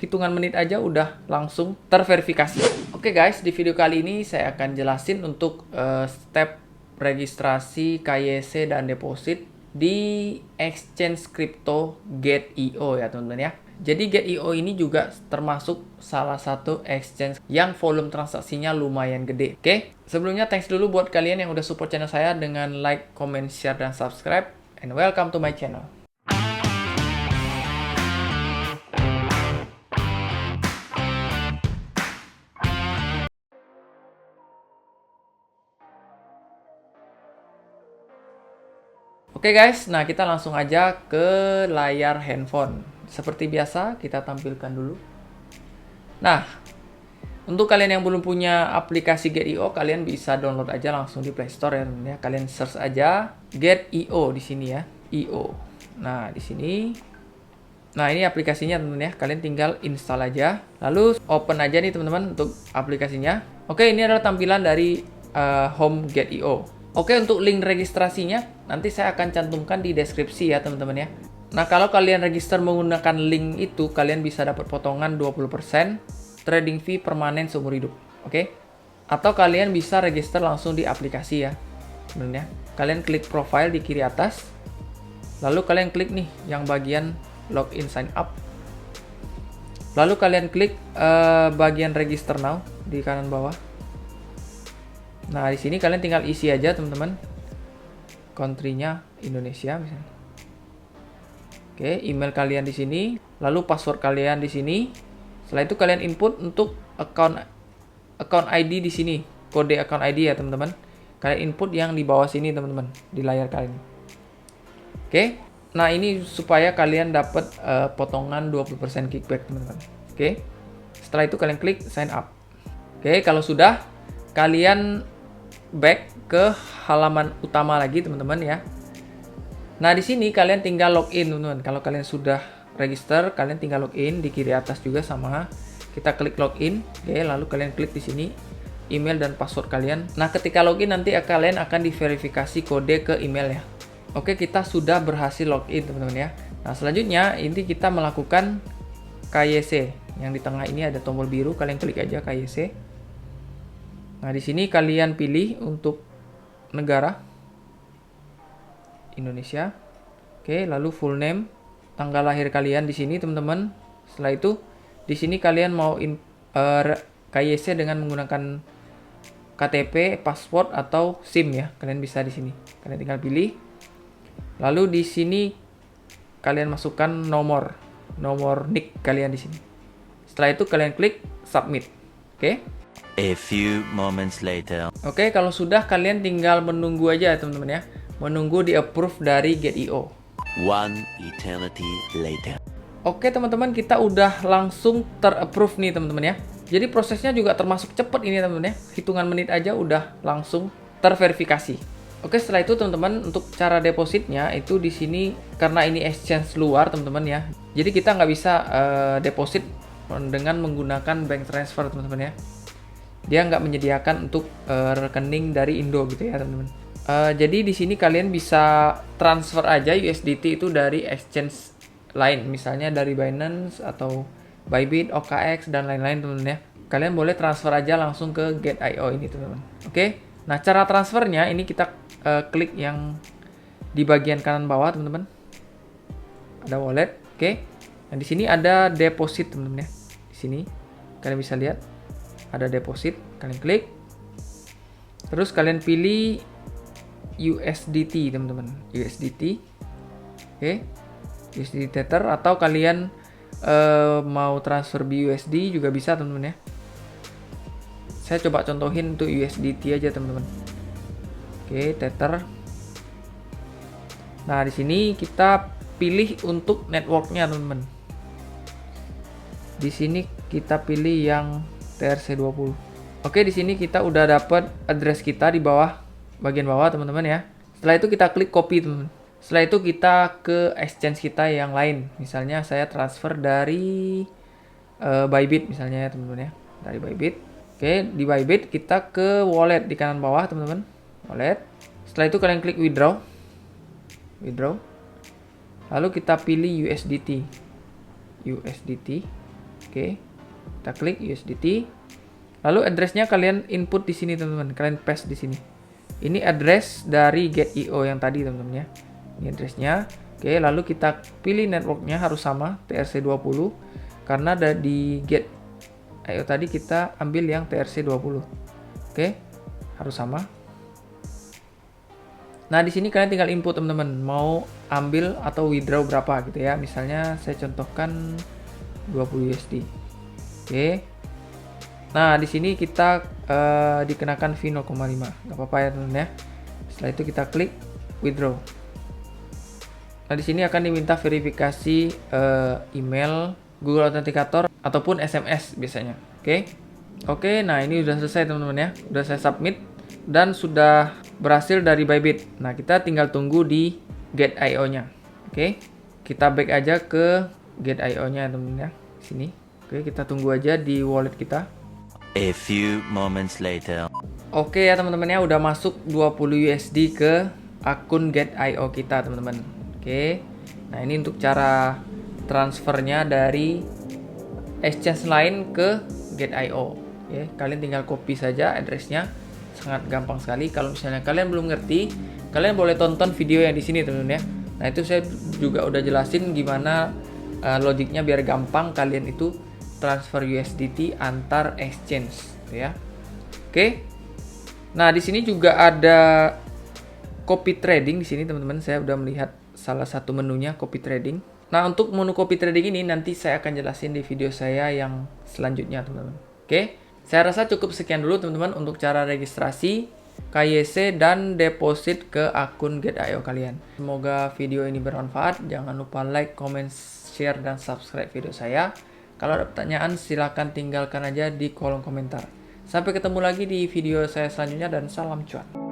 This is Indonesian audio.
hitungan menit aja udah langsung terverifikasi. Oke guys, di video kali ini saya akan jelasin untuk step registrasi KYC dan deposit di exchange crypto Get.io ya teman-teman ya. Jadi Get.io ini juga termasuk salah satu exchange yang volume transaksinya lumayan gede. Oke, sebelumnya thanks dulu buat kalian yang udah support channel saya dengan like, comment, share, dan subscribe. And welcome to my channel. Oke guys, nah kita langsung aja ke layar handphone. Seperti biasa, kita tampilkan dulu. Nah, untuk kalian yang belum punya aplikasi Get.io, kalian bisa download aja langsung di Play Store ya teman-teman ya. Kalian search aja Get.io di sini ya, io. Nah, di sini. Nah, ini aplikasinya teman-teman ya. Kalian tinggal install aja. Lalu open aja nih teman-teman untuk aplikasinya. Oke, ini adalah tampilan dari home Get.io. Oke, untuk link registrasinya nanti saya akan cantumkan di deskripsi ya teman-teman ya. Nah, kalau kalian register menggunakan link itu, kalian bisa dapat potongan 20% trading fee permanen seumur hidup. Oke? Atau kalian bisa register langsung di aplikasi ya. Sebenarnya, kalian klik profile di kiri atas. Lalu kalian klik nih yang bagian login sign up. Lalu kalian klik bagian register now di kanan bawah. Nah, di sini kalian tinggal isi aja teman-teman. Country-nya Indonesia misalnya. Oke, email kalian di sini, lalu password kalian di sini. Setelah itu kalian input untuk account ID di sini, kode account ID ya teman-teman. Kalian input yang di bawah sini teman-teman, di layar kalian. Oke. Nah, ini supaya kalian dapat potongan 20% kickback teman-teman. Oke. Setelah itu kalian klik sign up. Oke, kalau sudah kalian back ke halaman utama lagi teman-teman ya. Nah, di sini kalian tinggal login teman-teman. Kalau kalian sudah register, kalian tinggal login di kiri atas juga sama. Kita klik login. Oke, lalu kalian klik di sini email dan password kalian. Nah, ketika login nanti kalian akan diverifikasi kode ke email ya. Oke, kita sudah berhasil login teman-teman ya. Nah, selanjutnya ini kita melakukan KYC. Yang di tengah ini ada tombol biru, kalian klik aja KYC. Nah, di sini kalian pilih untuk negara Indonesia. Oke, lalu full name, tanggal lahir kalian di sini, teman-teman. Setelah itu, di sini kalian mau KYC dengan menggunakan KTP, paspor atau SIM ya. Kalian bisa di sini. Kalian tinggal pilih. Lalu di sini kalian masukkan nomor NIK kalian di sini. Setelah itu kalian klik submit. Oke. A few moments later. Oke, kalau sudah kalian tinggal menunggu aja teman-teman ya. Menunggu di approve dari Get.io. One eternity later. Oke teman-teman, kita udah langsung terapprove nih teman-teman ya. Jadi prosesnya juga termasuk cepat ini teman-teman ya. Hitungan menit aja udah langsung terverifikasi. Oke, setelah itu teman-teman untuk cara depositnya itu di sini karena ini exchange luar teman-teman ya. Jadi kita nggak bisa deposit dengan menggunakan bank transfer teman-teman ya. Dia nggak menyediakan untuk rekening dari Indo gitu ya teman-teman. Jadi di sini kalian bisa transfer aja USDT itu dari exchange lain, misalnya dari Binance atau Bybit, OKX dan lain-lain teman-teman ya. Kalian boleh transfer aja langsung ke Get.io ini teman-teman. Oke. Nah, cara transfernya ini kita klik yang di bagian kanan bawah teman-teman. Ada wallet, oke. Nah, di sini ada deposit teman-teman ya. Di sini kalian bisa lihat ada deposit, kalian klik. Terus kalian pilih USDT teman-teman, USDT. Oke. USD Tether atau kalian mau transfer BUSD juga bisa teman-teman ya. Saya coba contohin untuk USDT aja teman-teman. Oke, Tether. Nah, di sini kita pilih untuk networknya teman-teman. Di sini kita pilih yang TRC20. Oke, di sini kita udah dapat address kita di bawah, bagian bawah teman-teman ya. Setelah itu kita klik copy teman-teman. Setelah itu kita ke exchange kita yang lain. Misalnya saya transfer dari Bybit misalnya ya teman-teman ya. Dari Bybit. Oke, di Bybit kita ke wallet di kanan bawah teman-teman. Wallet. Setelah itu kalian klik withdraw. Withdraw. Lalu kita pilih USDT. USDT. Oke. Kita klik USDT. Lalu address-nya kalian input di sini teman-teman. Kalian paste di sini. Ini address dari Get.io yang tadi teman-teman ya. Ini address-nya. Oke, lalu kita pilih network-nya harus sama TRC20 karena ada di Get.io tadi kita ambil yang TRC20. Oke, harus sama. Nah, di sini kalian tinggal input teman-teman, mau ambil atau withdraw berapa gitu ya. Misalnya saya contohkan 20 USD. Oke. Nah, di sini kita dikenakan fee 0,5. Gak apa-apa ya teman-teman ya. Setelah itu kita klik withdraw. Nah, di sini akan diminta verifikasi email, Google Authenticator ataupun SMS biasanya. Oke, nah ini udah selesai teman-teman ya. Udah saya submit dan sudah berhasil dari Bybit. Nah, kita tinggal tunggu di Get.io-nya. Oke. Kita back aja ke Get.io-nya teman-teman ya. Sini. Oke, kita tunggu aja di wallet kita. A few moments later. Oke ya teman-teman ya, udah masuk 20 USD ke akun Get.io kita teman-teman. Oke. Nah, ini untuk cara transfernya dari exchange lain ke Get.io. Oke, kalian tinggal copy saja address-nya. Sangat gampang sekali. Kalau misalnya kalian belum ngerti, kalian boleh tonton video yang di sini teman-teman ya. Nah, itu saya juga udah jelasin gimana logiknya biar gampang kalian itu transfer USDT antar exchange ya. Oke. Nah, di sini juga ada copy trading di sini teman-teman. Saya udah melihat salah satu menunya copy trading. Nah, untuk menu copy trading ini nanti saya akan jelasin di video saya yang selanjutnya teman-teman. Oke. Saya rasa cukup sekian dulu teman-teman untuk cara registrasi KYC dan deposit ke akun Get.io kalian. Semoga video ini bermanfaat. Jangan lupa like, comment, share, dan subscribe video saya. Kalau ada pertanyaan silahkan tinggalkan aja di kolom komentar. Sampai ketemu lagi di video saya selanjutnya dan salam cuan.